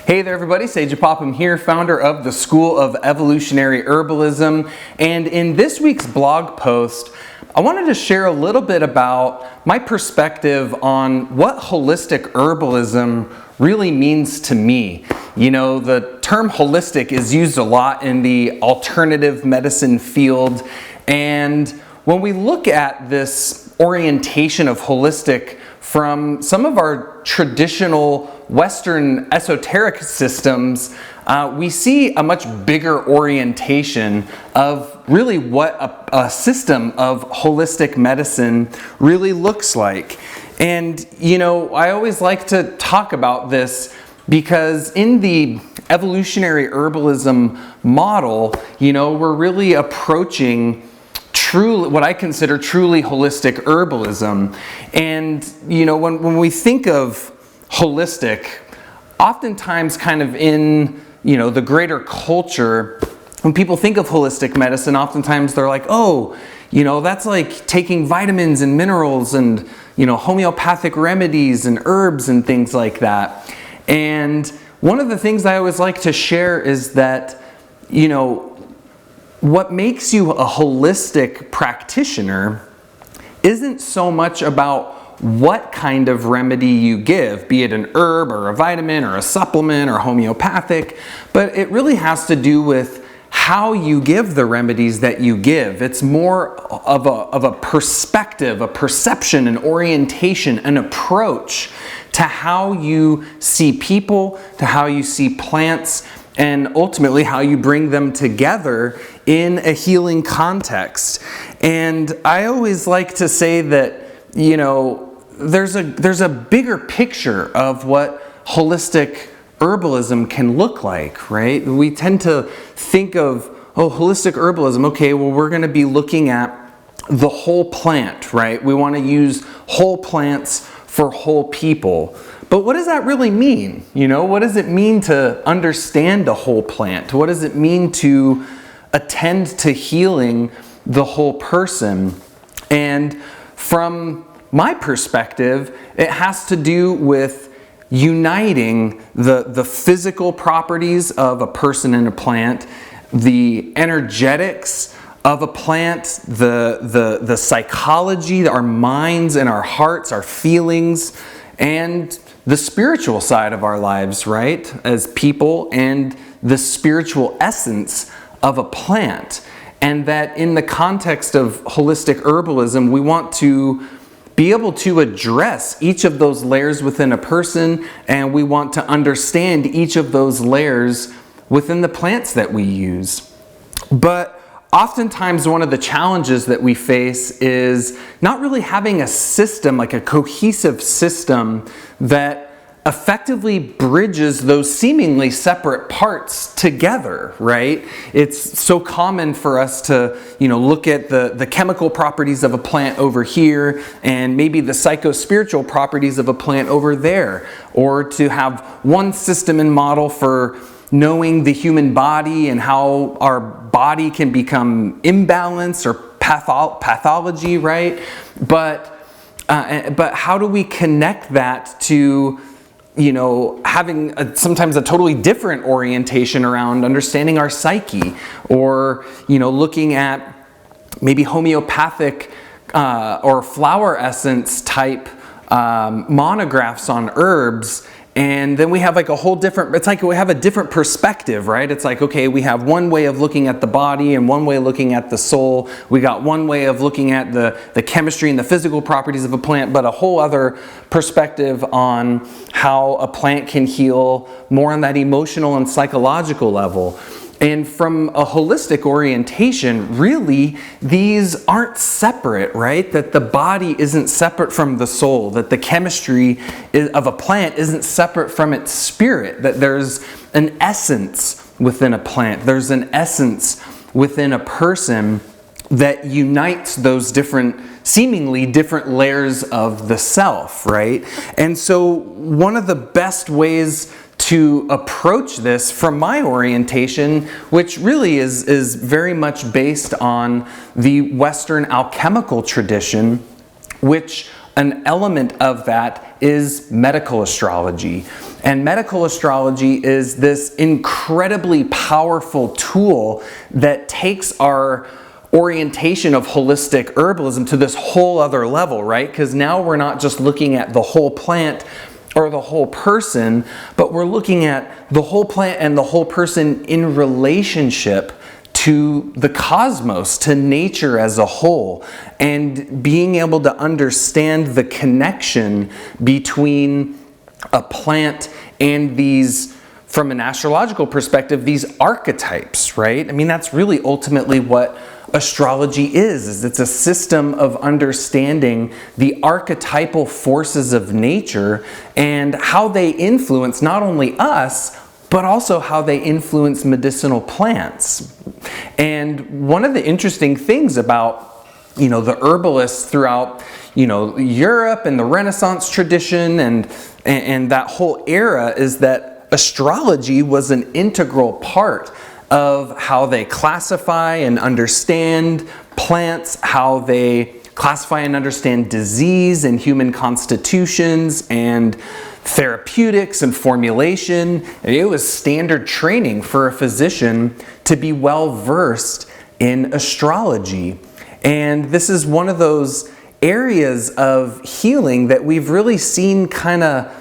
Hey there everybody, Sage Popham here, founder of the School of Evolutionary Herbalism, and in this week's blog post I wanted to share a little bit about my perspective on what holistic herbalism really means to me. You know, the term holistic is used a lot in the alternative medicine field, and when we look at this orientation of holistic from some of our traditional Western esoteric systems, we see a much bigger orientation of really what a system of holistic medicine really looks like. And you know, I always like to talk about this because in the evolutionary herbalism model, you know, we're really approaching what I consider truly holistic herbalism. And you know, when we think of holistic, oftentimes kind of in, you know, the greater culture, when people think of holistic medicine, oftentimes they're like, oh, you know, that's like taking vitamins and minerals and, you know, homeopathic remedies and herbs and things like that. And one of the things I always like to share is that, you know, what makes you a holistic practitioner isn't so much about what kind of remedy you give, be it an herb or a vitamin or a supplement or homeopathic, but it really has to do with how you give the remedies that you give. It's more of a perspective, a perception, an orientation, an approach to how you see people, to how you see plants, and ultimately how you bring them together in a healing context. And I always like to say that, you know, there's a bigger picture of what holistic herbalism can look like, right? We tend to think of, oh, holistic herbalism, okay, well, we're going to be looking at the whole plant, right? We want to use whole plants for whole people. But what does that really mean? You know, what does it mean to understand a whole plant? What does it mean to attend to healing the whole person? And from my perspective, it has to do with uniting the physical properties of a person and a plant, the energetics of a plant, the psychology, our minds and our hearts, our feelings, and the spiritual side of our lives, right, as people, and the spiritual essence of a plant. And that in the context of holistic herbalism, we want to be able to address each of those layers within a person, and we want to understand each of those layers within the plants that we use. But oftentimes one of the challenges that we face is not really having a system, like a cohesive system that effectively bridges those seemingly separate parts together, right? It's so common for us to, you know, look at the chemical properties of a plant over here and maybe the psycho-spiritual properties of a plant over there, or to have one system and model for knowing the human body and how our body can become imbalanced or pathology, right? But how do we connect that to, you know, having sometimes a totally different orientation around understanding our psyche, or, you know, looking at maybe homeopathic or flower essence type monographs on herbs. And then we have like a whole different, it's like we have a different perspective, right? It's like, okay, we have one way of looking at the body and one way of looking at the soul. We got one way of looking at the chemistry and the physical properties of a plant, but a whole other perspective on how a plant can heal more on that emotional and psychological level. And from a holistic orientation, really, these aren't separate, right? That the body isn't separate from the soul, that the chemistry of a plant isn't separate from its spirit, that there's an essence within a plant, there's an essence within a person that unites those different, seemingly different layers of the self, right? And so one of the best ways to approach this from my orientation, which really is very much based on the Western alchemical tradition, which an element of that is medical astrology. And medical astrology is this incredibly powerful tool that takes our orientation of holistic herbalism to this whole other level, right? Because now we're not just looking at the whole plant or the whole person, but we're looking at the whole plant and the whole person in relationship to the cosmos, to nature as a whole, and being able to understand the connection between a plant and these, from an astrological perspective, these archetypes, right? I mean, that's really ultimately what astrology is it's a system of understanding the archetypal forces of nature and how they influence not only us, but also how they influence medicinal plants. And one of the interesting things about, the herbalists throughout, Europe and the Renaissance tradition and that whole era is that astrology was an integral part of how they classify and understand plants, how they classify and understand disease and human constitutions and therapeutics and formulation. It was standard training for a physician to be well versed in astrology. And this is one of those areas of healing that we've really seen kind of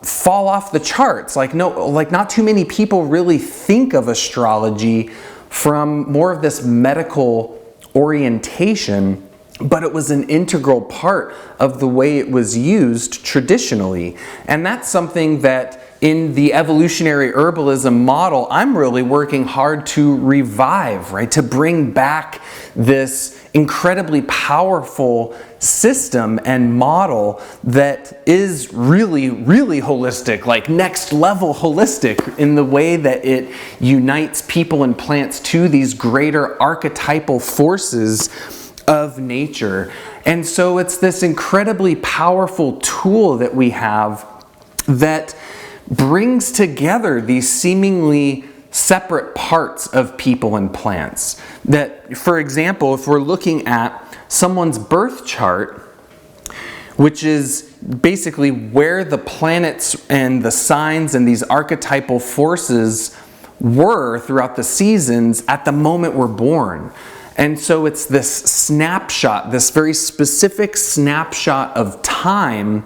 fall off the charts. Not too many people really think of astrology from more of this medical orientation, but it was an integral part of the way it was used traditionally. And that's something that in the evolutionary herbalism model, I'm really working hard to revive, right? To bring back this incredibly powerful system and model that is really, really holistic, like next level holistic in the way that it unites people and plants to these greater archetypal forces of nature. And so it's this incredibly powerful tool that we have that brings together these seemingly separate parts of people and plants. That, for example, if we're looking at someone's birth chart, which is basically where the planets and the signs and these archetypal forces were throughout the seasons at the moment we're born. And so it's this snapshot, this very specific snapshot of time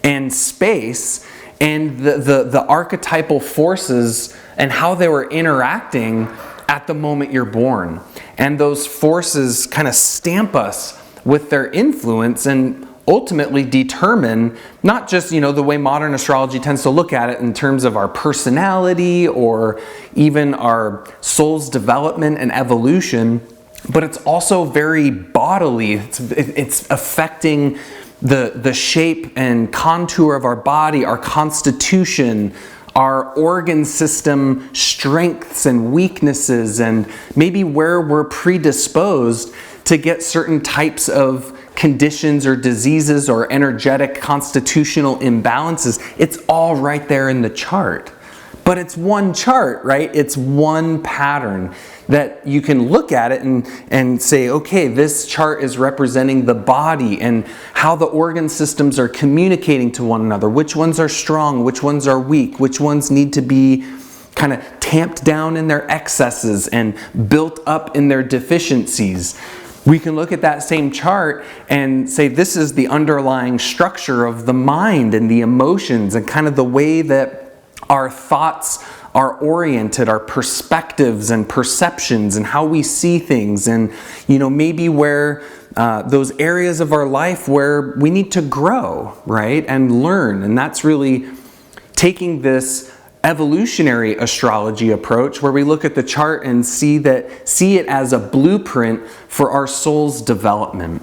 and space and the archetypal forces and how they were interacting at the moment you're born. And those forces kind of stamp us with their influence and ultimately determine not just, the way modern astrology tends to look at it in terms of our personality or even our soul's development and evolution, but it's also very bodily. It's affecting the shape and contour of our body, our constitution, our organ system strengths and weaknesses, and maybe where we're predisposed to get certain types of conditions or diseases or energetic constitutional imbalances. It's all right there in the chart. But it's one chart, right? It's one pattern that you can look at it and say, okay, this chart is representing the body and how the organ systems are communicating to one another. Which ones are strong? Which ones are weak? Which ones need to be kind of tamped down in their excesses and built up in their deficiencies? We can look at that same chart and say this is the underlying structure of the mind and the emotions and kind of the way that our thoughts are oriented, our perspectives and perceptions and how we see things, and maybe where those areas of our life where we need to grow, right, and learn. And that's really taking this evolutionary astrology approach where we look at the chart and see it as a blueprint for our soul's development.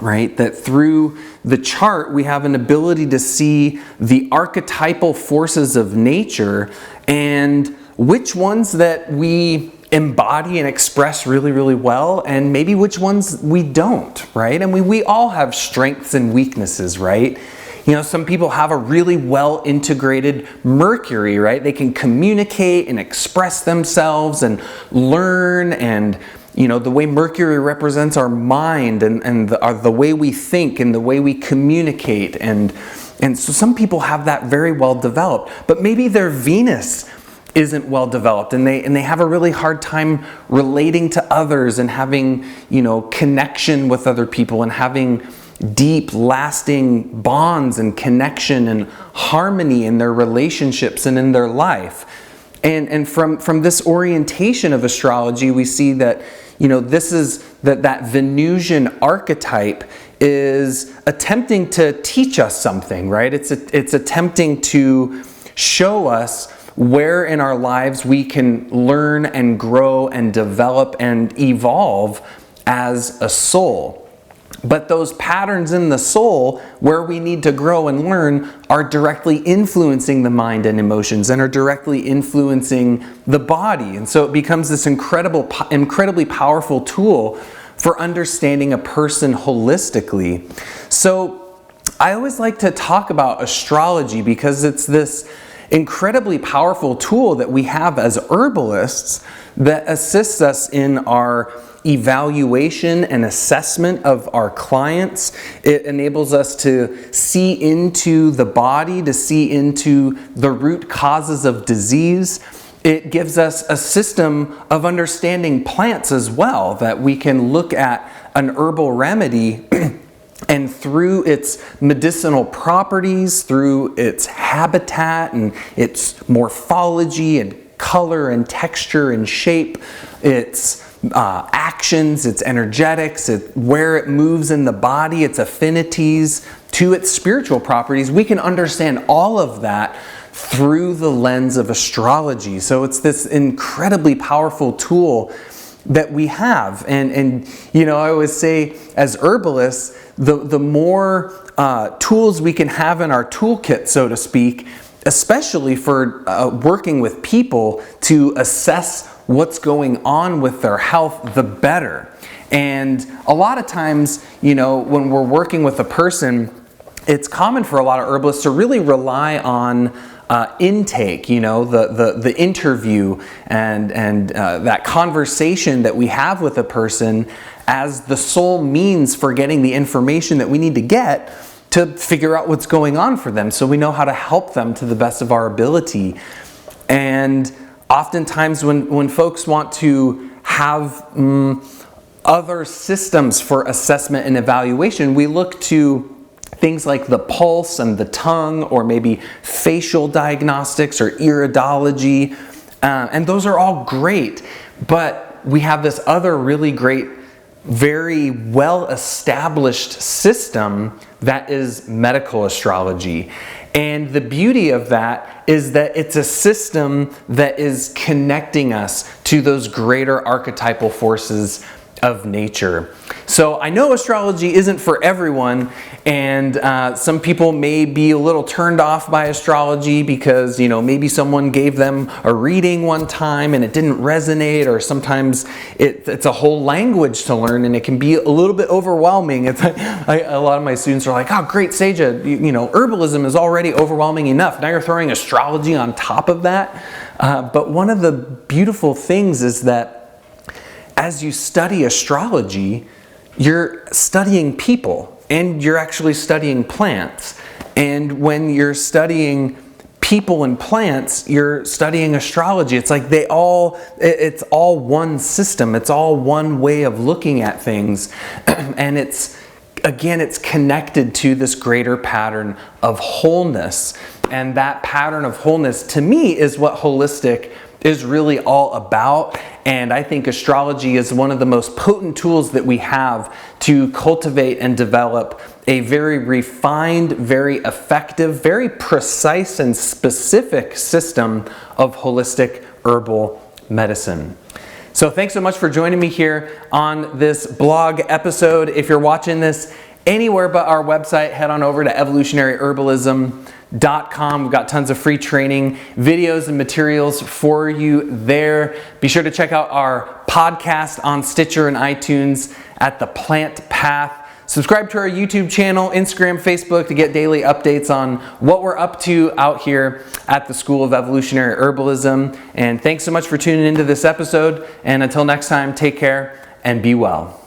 Right? That through the chart we have an ability to see the archetypal forces of nature and which ones that we embody and express really, really well, and maybe which ones we don't, right? And we all have strengths and weaknesses, right? Some people have a really well integrated Mercury, right? They can communicate and express themselves and learn and the way Mercury represents our mind and the way we think and the way we communicate. And so some people have that very well developed, but maybe their Venus isn't well developed, and they have a really hard time relating to others and having, connection with other people and having deep, lasting bonds and connection and harmony in their relationships and in their life. And from this orientation of astrology, we see that, this is that Venusian archetype is attempting to teach us something, right? It's attempting to show us where in our lives we can learn and grow and develop and evolve as a soul. But those patterns in the soul where we need to grow and learn are directly influencing the mind and emotions and are directly influencing the body. And so it becomes this incredibly powerful tool for understanding a person holistically. So I always like to talk about astrology because it's this incredibly powerful tool that we have as herbalists that assists us in our evaluation and assessment of our clients. It enables us to see into the body, to see into the root causes of disease. It gives us a system of understanding plants as well, that we can look at an herbal remedy and through its medicinal properties, through its habitat and its morphology and color and texture and shape, its actions, its energetics, where it moves in the body, its affinities, to its spiritual properties, we can understand all of that through the lens of astrology. So it's this incredibly powerful tool that we have. And I always say, as herbalists, the more tools we can have in our toolkit, so to speak, especially for working with people to assess what's going on with their health, the better. And a lot of times, when we're working with a person, it's common for a lot of herbalists to really rely on intake, the interview and that conversation that we have with a person as the sole means for getting the information that we need to get to figure out what's going on for them, so we know how to help them to the best of our ability. And oftentimes when folks want to have other systems for assessment and evaluation, we look to things like the pulse and the tongue, or maybe facial diagnostics or iridology. And those are all great, but we have this other really great, very well-established system that is medical astrology. And the beauty of that is that it's a system that is connecting us to those greater archetypal forces of nature. So I know astrology isn't for everyone, and some people may be a little turned off by astrology because, maybe someone gave them a reading one time and it didn't resonate, or sometimes it's a whole language to learn and it can be a little bit overwhelming. A lot of my students are like, oh great, Seja, herbalism is already overwhelming enough. Now you're throwing astrology on top of that. But one of the beautiful things is that as you study astrology, you're studying people and you're actually studying plants. And when you're studying people and plants, you're studying astrology. It's like it's all one system. It's all one way of looking at things. And it's connected to this greater pattern of wholeness. And that pattern of wholeness, to me, is what holistic is really all about. And I think astrology is one of the most potent tools that we have to cultivate and develop a very refined, very effective, very precise and specific system of holistic herbal medicine. So thanks so much for joining me here on this blog episode. If you're watching this anywhere but our website, head on over to evolutionaryherbalism.com. We've got tons of free training, videos, and materials for you there. Be sure to check out our podcast on Stitcher and iTunes at The Plant Path. Subscribe to our YouTube channel, Instagram, Facebook to get daily updates on what we're up to out here at the School of Evolutionary Herbalism. And thanks so much for tuning into this episode. And until next time, take care and be well.